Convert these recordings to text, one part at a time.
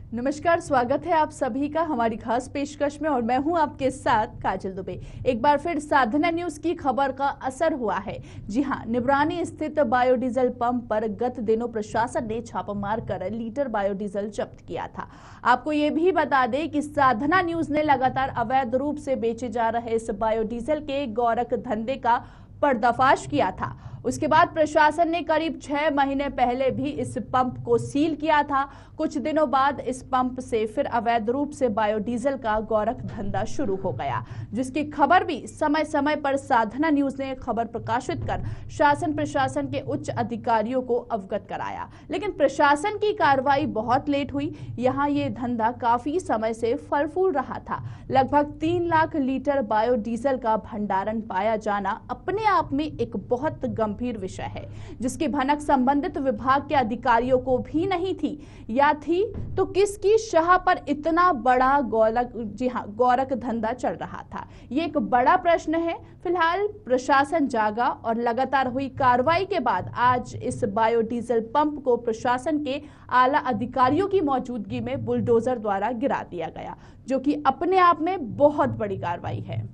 नमस्कार, स्वागत है आप सभी का हमारी खास पेशकश में और मैं हूं आपके साथ काजल दुबे। एक बार फिर साधना न्यूज की खबर का असर हुआ है। जी हां, निब्रानी स्थित बायोडीजल पंप पर गत दिनों प्रशासन ने छापा मार कर लीटर बायोडीजल जब्त किया था। आपको ये भी बता दें कि साधना न्यूज ने लगातार अवैध रूप से बेचे जा रहे इस बायोडीजल के गोरख धंधे का पर्दाफाश किया था। उसके बाद प्रशासन ने करीब 6 महीने पहले भी इस पंप को सील किया था। कुछ दिनों बाद इस पंप से फिर अवैध रूप से बायोडीजल का गोरख धंधा शुरू हो गया, जिसकी खबर भी समय समय पर साधना न्यूज ने खबर प्रकाशित कर शासन प्रशासन के उच्च अधिकारियों को अवगत कराया। लेकिन प्रशासन की कार्रवाई बहुत लेट हुई। यहाँ ये धंधा काफी समय से फल फूल रहा था। लगभग 3 लाख लीटर बायोडीजल का भंडारण पाया जाना अपने आप में एक बहुत गंभीर विषय है, जिसकी भनक संबंधित विभाग के अधिकारियों को भी नहीं थी। या थी तो किसकी शाह पर इतना बड़ा गोरख धंधा चल रहा था, ये एक बड़ा प्रश्न है। फिलहाल प्रशासन जागा और लगातार हुई कार्रवाई के बाद आज इस बायोडीजल पंप को प्रशासन के आला अधिकारियों की मौजूदगी में बुलडोजर द्वारा गिरा दिया गया, जो कि अपने आप में बहुत बड़ी कार्रवाई है।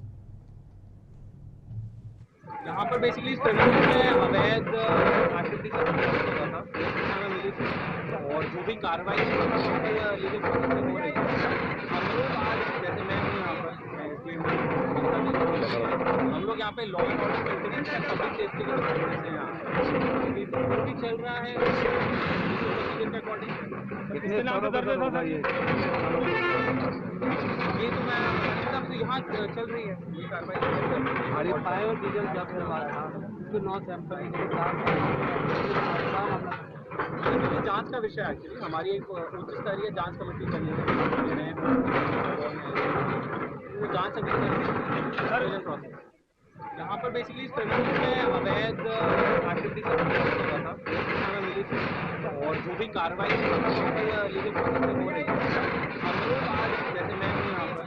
यहाँ पर बेसिकली इस तरीके में अवैध आकृति से हुआ था हमें मिली थी और जो भी कार्रवाई लीगल प्रोसेस में हो रही है। हम लोग आज जैसे मैं हूँ यहाँ पर हम लोग यहाँ पे लॉ एंड ऑर्डर मेंटेनेंस या पब्लिक सेफ्टी के डिपार्टमेंट से यहाँ जो भी चल रहा है के अकॉर्डिंग कितने नाम से दर्ज था सर ये तो मैं यहाँ चल रही है ये कार्रवाई। बायोडीजल जब करवाया था उसके 9 सैंपल जांच का विषय है। एक्चुअली हमारी एक उच्च स्तरीय जांच कमेटी बनी है, वो जांच अभी प्रोसेस। यहाँ पर बेसिकली इस तरीके में अवैध आकृति से हुआ था हमें मिली थी और जो भी कार्रवाई लीगल प्रोसेस में हो रही है। हम लोग आज जैसे मैं हूँ यहाँ पर।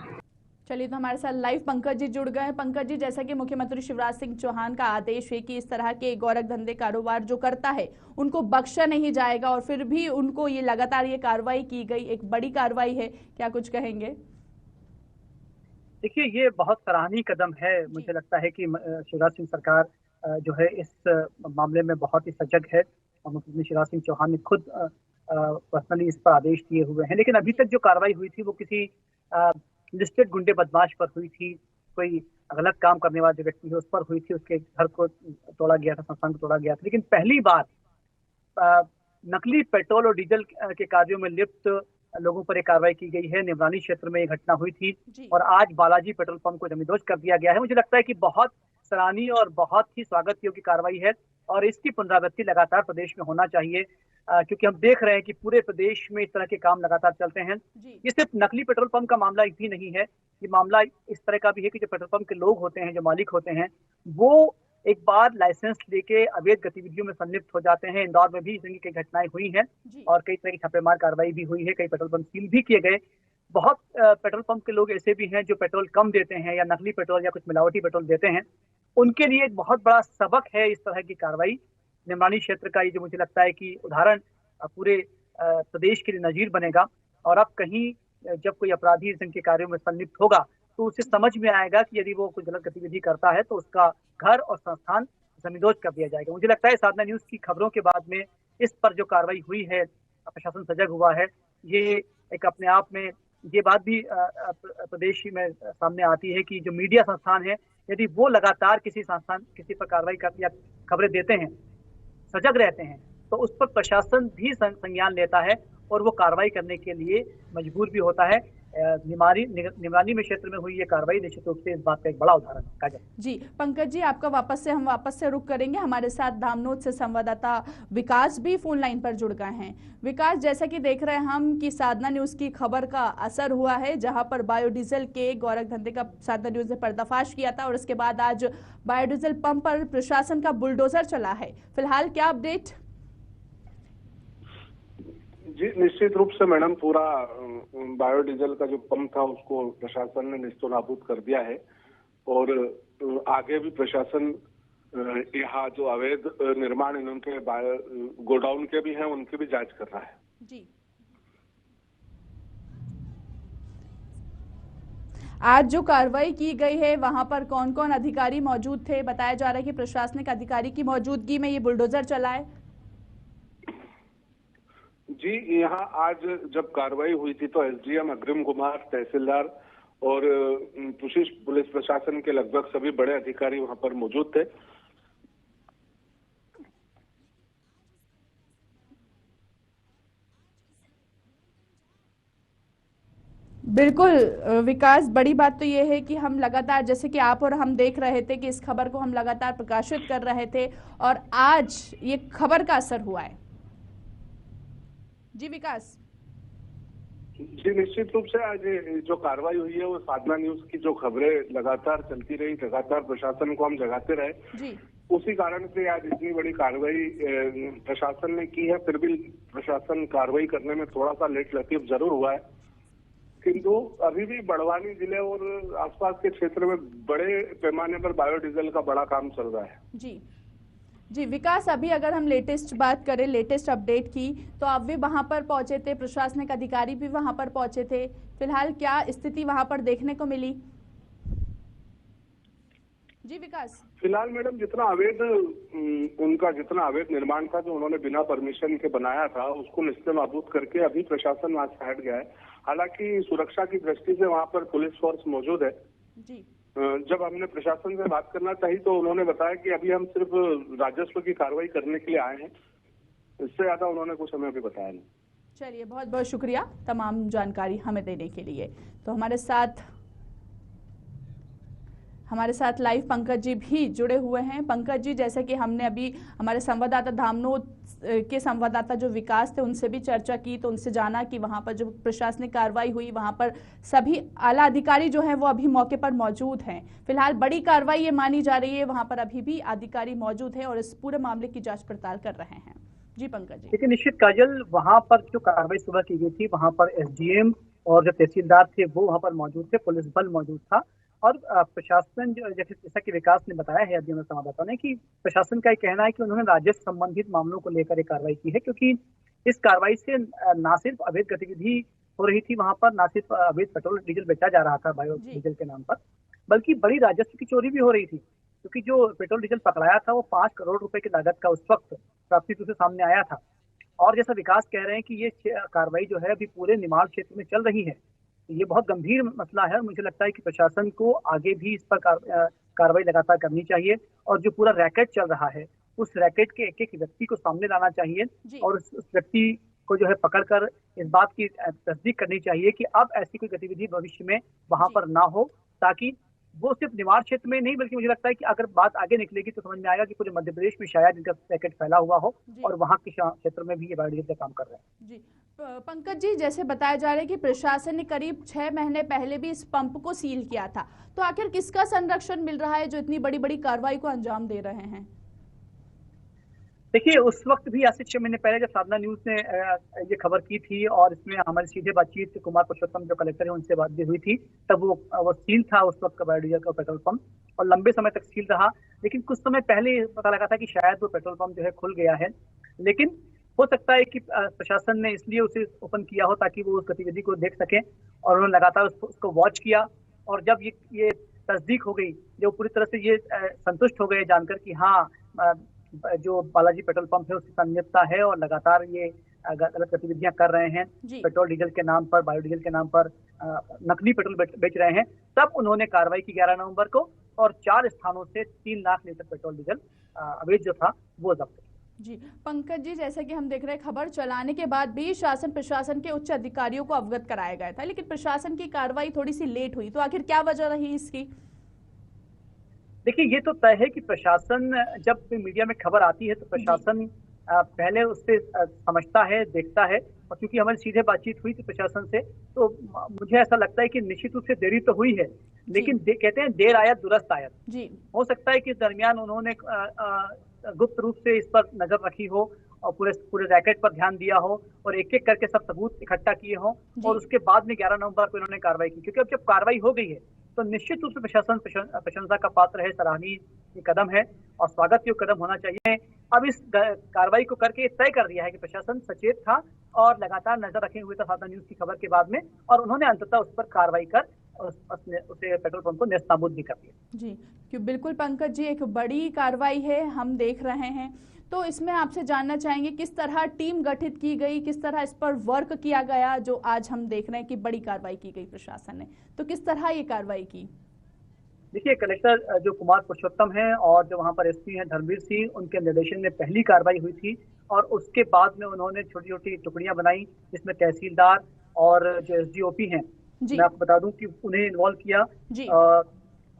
चलिए, तो हमारे साथ लाइव पंकज जी जुड़ गए हैं। पंकज जी, जैसा कि मुख्यमंत्री शिवराज सिंह चौहान का आदेश है कि इस तरह के गोरख धंधे कारोबार जो करता है उनको बख्शा नहीं जाएगा, और फिर भी उनको ये लगातार ये कार्रवाई की गई, एक बड़ी कार्रवाई है, क्या कुछ कहेंगे? देखिए, ये बहुत सराहनीय कदम है। मुझे लगता है कि शिवराज सिंह सरकार जो है इस मामले में बहुत ही सजग है और मुख्यमंत्री शिवराज सिंह चौहान ने खुद पर्सनली इस पर आदेश दिए हुए हैं। लेकिन अभी तक जो कार्रवाई हुई थी वो किसी लिस्टेड गुंडे बदमाश पर हुई थी, कोई गलत काम करने वाला जो व्यक्ति है उस पर हुई थी। उसके घर को तोड़ा गया था, संस्थान को तोड़ा गया था। लेकिन पहली बार नकली पेट्रोल और डीजल के कार्यों में लिप्त लोगों पर एक कार्रवाई की गई है। निब्रानी क्षेत्र में ये घटना हुई थी और आज बालाजी पेट्रोल पंप को जमींदोज कर दिया गया है। मुझे लगता है कि बहुत सराहनीय और बहुत ही स्वागत योग्य कार्रवाई है और इसकी पुनरावृत्ति लगातार प्रदेश में होना चाहिए, क्योंकि हम देख रहे हैं कि पूरे प्रदेश में इस तरह के काम लगातार चलते हैं। ये सिर्फ नकली पेट्रोल पंप का मामला भी नहीं है, ये मामला इस तरह का भी है कि जो पेट्रोल पंप के लोग होते हैं, जो मालिक होते हैं, वो एक बार लाइसेंस लेके अवैध गतिविधियों में संलिप्त हो जाते हैं। इंदौर में भी इस तरह की कई घटनाएं हुई हैं और कई तरह की छापेमार कार्रवाई भी हुई है, कई पेट्रोल पंप सील भी किए गए। बहुत पेट्रोल पंप के लोग ऐसे भी हैं जो पेट्रोल कम देते हैं या नकली पेट्रोल या कुछ मिलावटी पेट्रोल देते हैं। उनके लिए एक बहुत बड़ा सबक है इस तरह की कार्रवाई। निम्रानी क्षेत्र का ये जो मुझे लगता है कि उदाहरण पूरे प्रदेश के लिए नजीर बनेगा और अब कहीं जब कोई अपराधी इस के कार्यों में संलिप्त होगा तो उसे समझ में आएगा कि यदि वो कोई गलत गतिविधि करता है तो उसका घर और संस्थान जमींदोज कर दिया जाएगा। मुझे लगता है साधना न्यूज की खबरों के बाद में इस पर जो कार्रवाई हुई है, प्रशासन सजग हुआ है, ये एक अपने आप में ये बात भी प्रदेश में सामने आती है कि जो मीडिया संस्थान है, यदि वो लगातार किसी पर कार्रवाई करती या खबरें देते हैं, सजग रहते हैं, तो उस पर प्रशासन भी संज्ञान लेता है और वो कार्रवाई करने के लिए मजबूर भी होता है। निगरानी में क्षेत्र में हुई ये कार्रवाई निश्चित रूप से इस बात का एक बड़ा उदाहरण है। काजल जी, पंकज जी, आपका हम वापस से रुक करेंगे। हमारे साथ धामनोद से संवाददाता विकास भी फोन लाइन पर जुड़ गए हैं। विकास, जैसा कि देख रहे हैं हम कि साधना न्यूज की खबर का असर हुआ है, जहां पर बायोडीजल के गोरख धंधे का साधना न्यूज ने पर्दाफाश किया था और उसके बाद आज बायोडीजल पंप पर प्रशासन का बुलडोजर चला है। फिलहाल क्या अपडेट? जी, निश्चित रूप से मैडम, पूरा बायोडीजल का जो पंप था उसको प्रशासन ने निस्तो नाबूद कर दिया है और आगे भी प्रशासन यहाँ जो अवैध निर्माण इनके गोडाउन के भी हैं उनकी भी जांच कर रहा है। जी, आज जो कार्रवाई की गई है वहां पर कौन कौन अधिकारी मौजूद थे? बताया जा रहा है कि प्रशासनिक अधिकारी की मौजूदगी में ये बुलडोजर चला है। जी, यहाँ आज जब कार्रवाई हुई थी तो एसडीएम अग्रिम कुमार, तहसीलदार और पुलिस प्रशासन के लगभग सभी बड़े अधिकारी वहां पर मौजूद थे। बिल्कुल विकास, बड़ी बात तो ये है कि हम लगातार, जैसे कि आप और हम देख रहे थे कि इस खबर को हम लगातार प्रकाशित कर रहे थे और आज ये खबर का असर हुआ है। जी विकास। जी, निश्चित रूप से आज जो कार्रवाई हुई है वो साधना न्यूज की जो खबरें लगातार चलती रही, लगातार प्रशासन को हम जगाते रहे जी। उसी कारण से आज इतनी बड़ी कार्रवाई प्रशासन ने की है। फिर भी प्रशासन कार्रवाई करने में थोड़ा सा लेट लतीफ जरूर हुआ है, किंतु अभी भी बड़वानी जिले और आसपास के क्षेत्र में बड़े पैमाने पर बायोडीजल का बड़ा काम चल रहा है। जी जी विकास, अभी अगर हम लेटेस्ट बात करें, लेटेस्ट अपडेट की, तो आप भी वहां पर पहुंचे थे, प्रशासनिक अधिकारी भी वहां पर पहुंचे थे। फिलहाल क्या स्थिति वहां पर देखने को मिली? जी विकास। फिलहाल मैडम उनका जितना अवैध निर्माण था जो उन्होंने बिना परमिशन के बनाया था उसको निस्तेनाबूद करके अभी प्रशासन वहां से हट गया है। हालांकि सुरक्षा की दृष्टि से वहां पर पुलिस फोर्स मौजूद है। जी। जब हमने प्रशासन से बात करना चाही तो उन्होंने बताया कि अभी हम सिर्फ राजस्व की कार्रवाई करने के लिए आए हैं, इससे ज्यादा उन्होंने कुछ हमें अभी बताया नहीं। चलिए, बहुत बहुत शुक्रिया तमाम जानकारी हमें देने के लिए। तो हमारे साथ लाइव पंकज जी भी जुड़े हुए हैं। पंकज जी, जैसे कि हमने अभी हमारे संवाददाता धामनोद के संवाददाता जो विकास थे उनसे भी चर्चा की, तो उनसे जाना कि वहां पर जो प्रशासनिक कार्रवाई हुई वहां पर सभी आला अधिकारी जो हैं वो अभी मौके पर मौजूद हैं। फिलहाल बड़ी कार्रवाई ये मानी जा रही है, वहां पर अभी भी अधिकारी मौजूद है और इस पूरे मामले की जांच पड़ताल कर रहे हैं। जी पंकज जी। देखिए निश्चित काजल, वहां पर जो कार्रवाई सुबह की गई थी वहां पर एसडीएम और जो तहसीलदार थे वो वहां पर मौजूद थे, पुलिस बल मौजूद था और प्रशासन जैसा कि विकास ने बताया है अभी हमें संवाददाता ने कि प्रशासन का ये कहना है कि उन्होंने राजस्व संबंधित मामलों को लेकर एक कार्रवाई की है, क्योंकि इस कार्रवाई से न सिर्फ अवैध गतिविधि हो रही थी वहां पर, न सिर्फ अवैध पेट्रोल डीजल बेचा जा रहा था बायो डीजल के नाम पर, बल्कि बड़ी राजस्व की चोरी भी हो रही थी, क्योंकि जो पेट्रोल डीजल पकड़ाया था वो 5 करोड़ रुपए की लागत का उस वक्त प्राप्ति से सामने आया था। और जैसा विकास कह रहे हैं कि ये कार्रवाई जो है अभी पूरे निमाड़ क्षेत्र में चल रही है, ये बहुत गंभीर मसला है। मुझे लगता है कि प्रशासन को आगे भी इस पर कार्रवाई लगातार करनी चाहिए और जो पूरा रैकेट चल रहा है उस रैकेट के एक एक व्यक्ति को सामने लाना चाहिए और उस व्यक्ति को जो है पकड़कर इस बात की तस्दीक करनी चाहिए कि अब ऐसी कोई गतिविधि भविष्य में वहां पर ना हो, ताकि वो सिर्फ निवाड़ क्षेत्र में नहीं बल्कि मुझे लगता है कि अगर बात आगे निकलेगी तो समझ में आएगा कि पूरे मध्य प्रदेश में शायद इनका पैकेट फैला हुआ हो और वहां के क्षेत्र में भी ये बायोडीजल का काम कर रहे हैं। जी पंकज जी, जैसे बताया जा रहा है कि प्रशासन ने करीब 6 महीने पहले भी इस पंप को सील किया था, तो आखिर किसका संरक्षण मिल रहा है जो इतनी बड़ी बड़ी कार्रवाई को अंजाम दे रहे हैं? देखिए, उस वक्त भी आज से 6 महीने पहले जब साधना न्यूज ने ये खबर की थी और इसमें हमारी सीधे बातचीत कुमार पुरुषोत्तम जो कलेक्टर है उनसे बात भी हुई थी, तब वो सील था उस वक्त का बायोडीजल का पेट्रोल पंप और लंबे समय तक सील रहा। लेकिन कुछ समय पहले पता लगा था कि शायद वो पेट्रोल पंप जो है खुल गया है, लेकिन हो सकता है कि प्रशासन ने इसलिए उसे ओपन किया हो ताकि वो उस गतिविधि को देख सके और उन्होंने लगातार उसको वॉच किया और जब ये तस्दीक हो गई, जो पूरी तरह से ये संतुष्ट हो गए जानकर कि हाँ जो बालाजी पेट्रोल पंप है उसकी संनियतता है और लगातार ये गलत गतिविधियां कर रहे हैं, पेट्रोल डीजल के नाम पर, बायोडीजल के नाम पर नकली पेट्रोल बेच रहे हैं, तब उन्होंने कार्रवाई की 11 नवंबर को और 4 स्थानों से 3 लाख लीटर पेट्रोल डीजल अवैध जो था वो जब्त किया। जी पंकज जी, जैसा कि हम देख रहे हैं खबर चलाने के बाद भी शासन प्रशासन के उच्च अधिकारियों को अवगत कराया गया था, लेकिन प्रशासन की कार्रवाई थोड़ी सी लेट हुई, तो आखिर क्या वजह रही इसकी? देखिए, ये तो तय है कि प्रशासन जब मीडिया में खबर आती है तो प्रशासन पहले उससे समझता है, देखता है, और क्योंकि हमारी सीधे बातचीत हुई थी प्रशासन से तो मुझे ऐसा लगता है कि निश्चित रूप से देरी तो हुई है, लेकिन कहते हैं देर आयत दुरुस्त आयत। जी, हो सकता है कि इस दरमियान उन्होंने गुप्त रूप से इस पर नजर रखी हो और पूरे रैकेट पर ध्यान दिया हो और एक एक करके सब सबूत इकट्ठा किए हो और उसके बाद में 11 नवंबर को इन्होंने कार्रवाई की, क्योंकि अब जब कार्रवाई हो गई है तो निश्चित रूप से प्रशासन प्रशंसा का पात्र है, सराहनीय कदम है और स्वागत योग्य कदम होना चाहिए। अब इस कार्रवाई को करके तय कर दिया है कि प्रशासन सचेत था और लगातार नजर रखे हुए था साधना न्यूज की खबर के बाद में, और उन्होंने अंततः उस पर कार्रवाई कर उसे पेट्रोल पंप को नेस्तनाबूद भी कर दिया। जी, क्यों बिल्कुल पंकज जी, एक बड़ी कार्रवाई है हम देख रहे हैं। तो इसमें आपसे जानना चाहेंगे किस तरह टीम गठित की गई, किस तरह इस पर वर्क किया गया, जो आज हम देख रहे हैं कि बड़ी कार्रवाई की गई प्रशासन ने, तो किस तरह ये कार्रवाई की? देखिए, कलेक्टर जो कुमार पुरुषोत्तम हैं और जो वहाँ पर एसपी हैं धर्मवीर सिंह, उनके निर्देशन में पहली कार्रवाई हुई थी और उसके बाद में उन्होंने छोटी छोटी टुकड़ियां बनाई, जिसमें तहसीलदार और जो एसडीओपी हैं, मैं आपको बता दूं कि उन्हें इन्वॉल्व किया जी।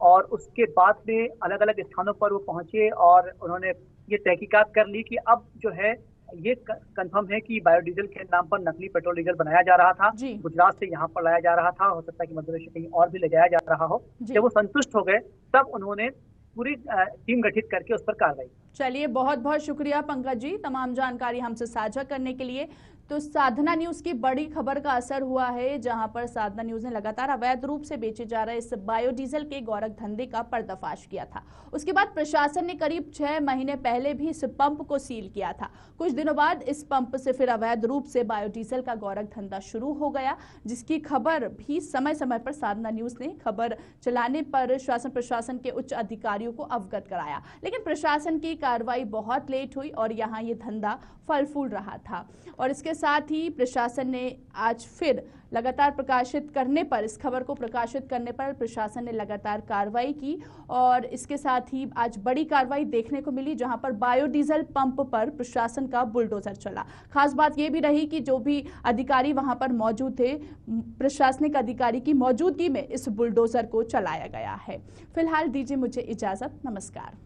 और उसके बाद में अलग अलग स्थानों पर वो पहुंचे और उन्होंने ये तहकीकात कर ली कि अब जो है ये कंफर्म है कि बायोडीजल के नाम पर नकली पेट्रोल डीजल बनाया जा रहा था, गुजरात से यहाँ पर लाया जा रहा था, हो सकता है कि मध्य प्रदेश से कहीं और भी ले जाया जा रहा हो। जब वो संतुष्ट हो गए तब उन्होंने पूरी टीम गठित करके उस पर कार्रवाई। चलिए, बहुत बहुत शुक्रिया पंकज जी तमाम जानकारी हमसे साझा करने के लिए। तो साधना न्यूज की बड़ी खबर का असर हुआ है, जहां पर साधना न्यूज ने लगातार अवैध रूप से बेचे जा रहे इस बायोडीजल के गोरख धंधे का पर्दाफाश किया था। उसके बाद प्रशासन ने करीब 6 महीने पहले भी इस पंप को सील किया था। कुछ दिनों बाद इस पंप से फिर अवैध रूप से बायोडीजल का गोरख धंधा शुरू हो गया, जिसकी खबर भी समय समय पर साधना न्यूज ने खबर चलाने पर शासन प्रशासन के उच्च अधिकारियों को अवगत कराया। लेकिन प्रशासन की कार्रवाई बहुत लेट हुई और यहाँ ये धंधा फल फूल रहा था। और इसके साथ ही प्रशासन ने आज फिर लगातार प्रकाशित करने पर, इस खबर को प्रकाशित करने पर प्रशासन ने लगातार कार्रवाई की और इसके साथ ही आज बड़ी कार्रवाई देखने को मिली, जहां पर बायोडीजल पंप पर प्रशासन का बुलडोजर चला। खास बात यह भी रही कि जो भी अधिकारी वहां पर मौजूद थे, प्रशासनिक अधिकारी की मौजूदगी में इस बुलडोजर को चलाया गया है। फिलहाल दीजिए मुझे इजाजत, नमस्कार।